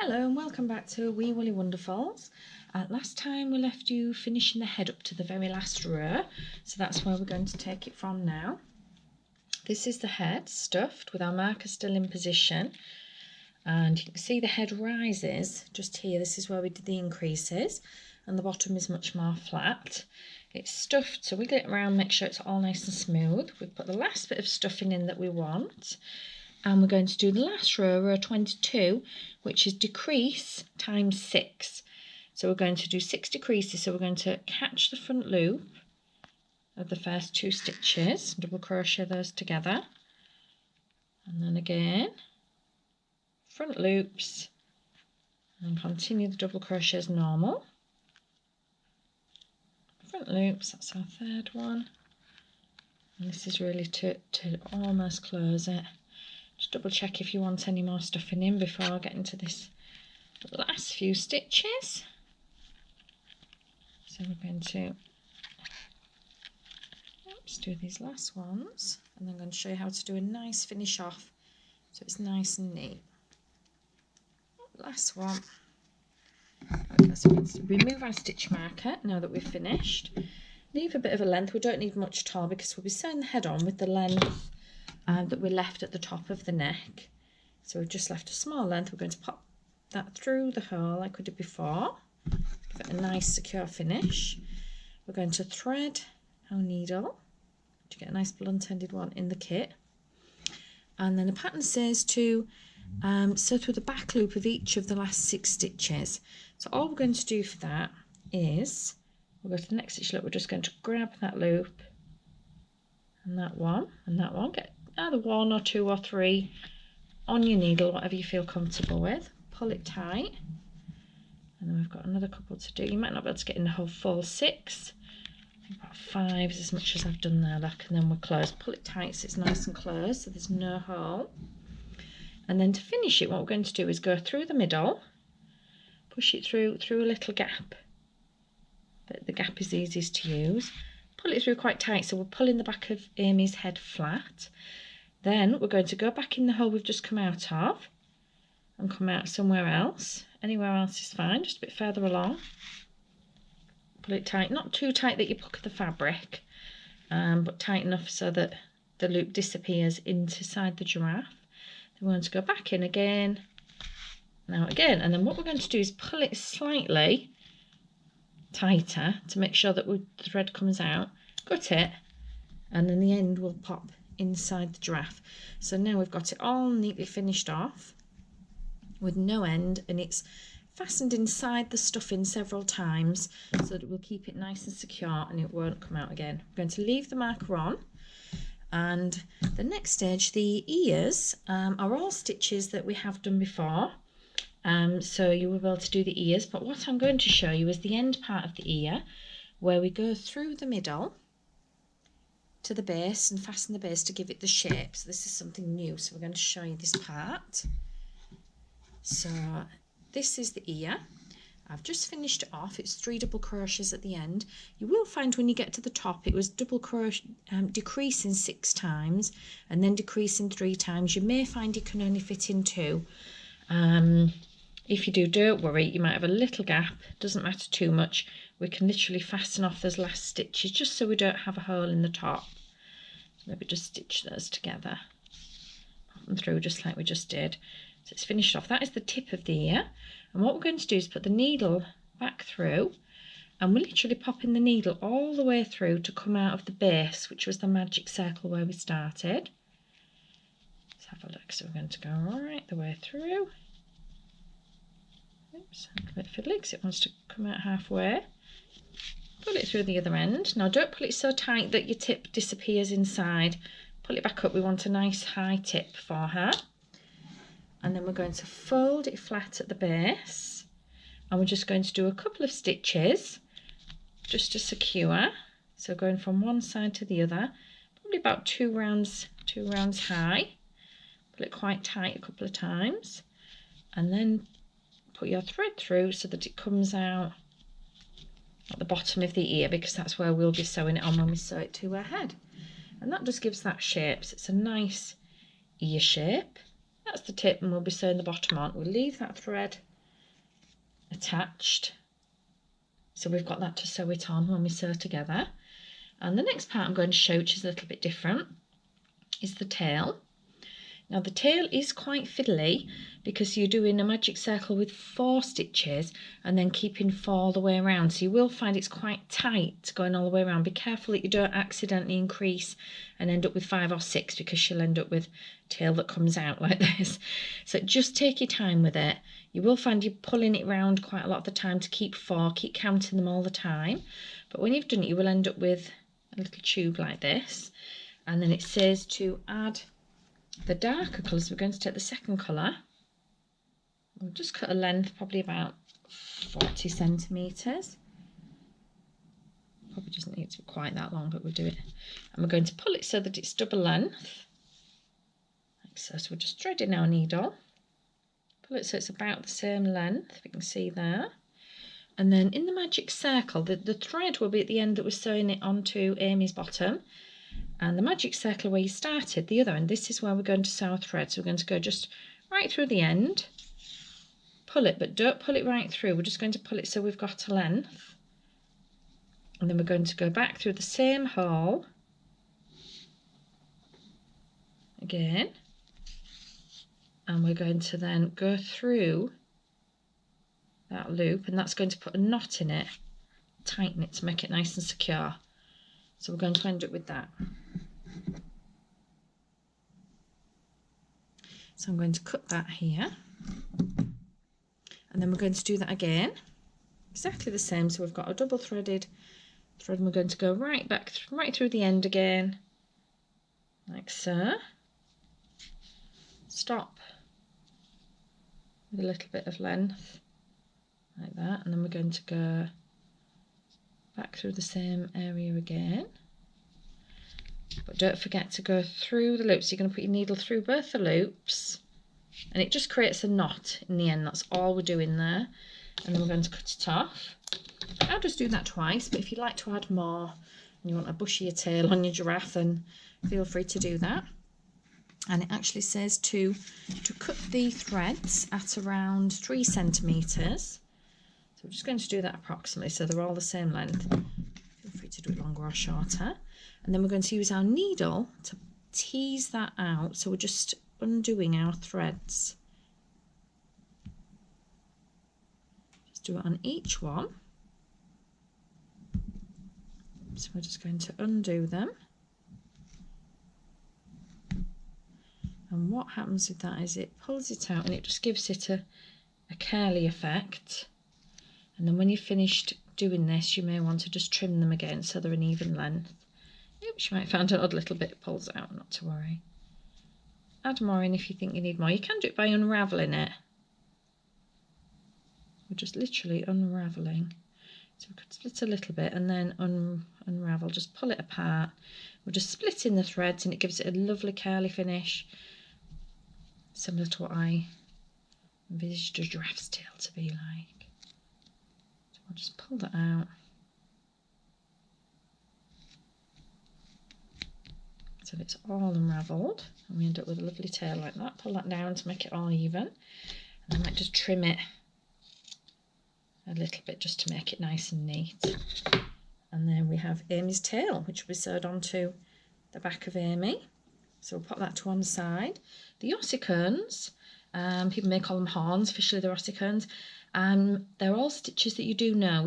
Hello and welcome back to Wee Woolly Wonderfuls. Last time we left you finishing the head up to the very last row, so that's where we're going to take it from now. This is the head stuffed with our marker still in position, and you can see the head rises just here. This is where we did the increases, and the bottom is much more flat. It's stuffed, so wiggle it around, make sure it's all nice and smooth. We've put the last bit of stuffing in that we want. And we're going to do the last row, row 22, which is decrease times 6. So we're going to do 6 decreases. So we're going to catch the front loop of the first 2 stitches, double crochet those together, and then again front loops, and continue the double crochet as normal. Front loops, that's our third one, and this is really to almost close it. Just double check if you want any more stuffing in before I get into this last few stitches. So we're going to do these last ones, and then I'm going to show you how to do a nice finish off so it's nice and neat. Last one. Okay, so let's remove our stitch marker now that we've finished. Leave a bit of a length. We don't need much at all because we'll be sewing the head on with the length that we left at the top of the neck. So we've just left a small length. We're going to pop that through the hole like we did before. Give it a nice secure finish. We're going to thread our needle to get a nice blunt-ended one in the kit. And then the pattern says to sew through the back loop of each of the last 6 stitches. So all we're going to do for that is we'll go to the next stitch. Look, we're just going to grab that loop and that one, get either 1 or 2 or 3 on your needle, whatever you feel comfortable with. Pull it tight, and then we've got another couple to do. You might not be able to get in the whole full 6. I think about 5 is as much as I've done there, look, and then we're closed. Pull it tight so it's nice and closed, so there's no hole. And then to finish it, what we're going to do is go through the middle, push it through a little gap, but the gap is easiest to use. Pull it through quite tight, so we're pulling the back of Aimee's head flat. Then we're going to go back in the hole we've just come out of and come out somewhere else. Anywhere else is fine, just a bit further along. Pull it tight, not too tight that you pucker the fabric, but tight enough so that the loop disappears inside the giraffe. Then we're going to go back in again, now again, and then what we're going to do is pull it slightly tighter to make sure that the thread comes out, gut it, and then the end will pop inside the giraffe. So now we've got it all neatly finished off with no end, and it's fastened inside the stuffing several times so that it will keep it nice and secure and it won't come out again. We're going to leave the marker on, and the next stage, the ears are all stitches that we have done before. So you will be able to do the ears, but what I'm going to show you is the end part of the ear, where we go through the middle to the base and fasten the base to give it the shape. So this is something new, so we're going to show you this part. So this is the ear. I've just finished it off. It's 3 double crochets at the end. You will find when you get to the top it was double crochet, decreasing 6 times and then decreasing 3 times. You may find you can only fit in 2. If you do, don't worry, you might have a little gap, doesn't matter too much. We can literally fasten off those last stitches just so we don't have a hole in the top. So maybe just stitch those together, pop them through just like we just did. So it's finished off. That is the tip of the ear, and what we're going to do is put the needle back through, and we're literally popping the needle all the way through to come out of the base, which was the magic circle where we started. Let's have a look. So we're going to go right the way through. Oops, a bit fiddly because it wants to come out halfway. Pull it through the other end. Now don't pull it so tight that your tip disappears inside. Pull it back up. We want a nice high tip for her. And then we're going to fold it flat at the base, and we're just going to do a couple of stitches just to secure. So going from one side to the other, probably about 2 rounds high. Pull it quite tight a couple of times, and then put your thread through so that it comes out at the bottom of the ear, because that's where we'll be sewing it on when we sew it to her head. And that just gives that shape, so it's a nice ear shape. That's the tip, and we'll be sewing the bottom on. We'll leave that thread attached. So we've got that to sew it on when we sew together. And the next part I'm going to show, which is a little bit different, is the tail. Now the tail is quite fiddly because you're doing a magic circle with 4 stitches and then keeping 4 all the way around. So you will find it's quite tight going all the way around. Be careful that you don't accidentally increase and end up with 5 or 6, because you'll end up with a tail that comes out like this. So just take your time with it. You will find you're pulling it round quite a lot of the time to keep 4, keep counting them all the time. But when you've done it, you will end up with a little tube like this. And then it says to add the darker colours. We're going to take the second colour. We'll just cut a length, probably about 40 centimetres. Probably doesn't need to be quite that long, but we'll do it. And we're going to pull it so that it's double length, like so. So we're just threading our needle. Pull it so it's about the same length, if you can see there. And then in the magic circle, the thread will be at the end that we're sewing it onto Aimee's bottom. And the magic circle where you started, the other end, this is where we're going to sew our thread. So we're going to go just right through the end, pull it, but don't pull it right through. We're just going to pull it so we've got a length. And then we're going to go back through the same hole again. And we're going to then go through that loop, and that's going to put a knot in it, tighten it to make it nice and secure. So we're going to end up with that. So I'm going to cut that here, and then we're going to do that again, exactly the same. So we've got a double threaded thread, and we're going to go right back, right through the end again, like so. Stop with a little bit of length, like that, and then we're going to go back through the same area again. But don't forget to go through the loops. You're going to put your needle through both the loops, and it just creates a knot in the end. That's all we're doing there. And then we're going to cut it off. I'll just do that twice, but if you'd like to add more and you want a bushier tail on your giraffe, then feel free to do that. And it actually says to cut the threads at around 3 centimetres. So we're just going to do that approximately so they're all the same length. Feel free to do it longer or shorter. And then we're going to use our needle to tease that out. So we're just undoing our threads. Just do it on each one. So we're just going to undo them. And what happens with that is it pulls it out and it just gives it a curly effect. And then when you've finished doing this, you may want to just trim them again so they're an even length. Oops, you might find an odd little bit pulls out, not to worry. Add more in if you think you need more. You can do it by unravelling it. We're just literally unravelling. So we could split a little bit and then unravel, just pull it apart. We're just splitting the threads and it gives it a lovely curly finish, similar to what I envisaged a giraffe's tail to be like. So I'll just pull that out. So it's all unravelled and we end up with a lovely tail like that. Pull that down to make it all even. And I might just trim it a little bit just to make it nice and neat. And then we have Aimee's tail, which will be sewed onto the back of Aimee. So we'll pop that to one side. The ossicones, people may call them horns, officially they're ossicones. They're all stitches that you do know.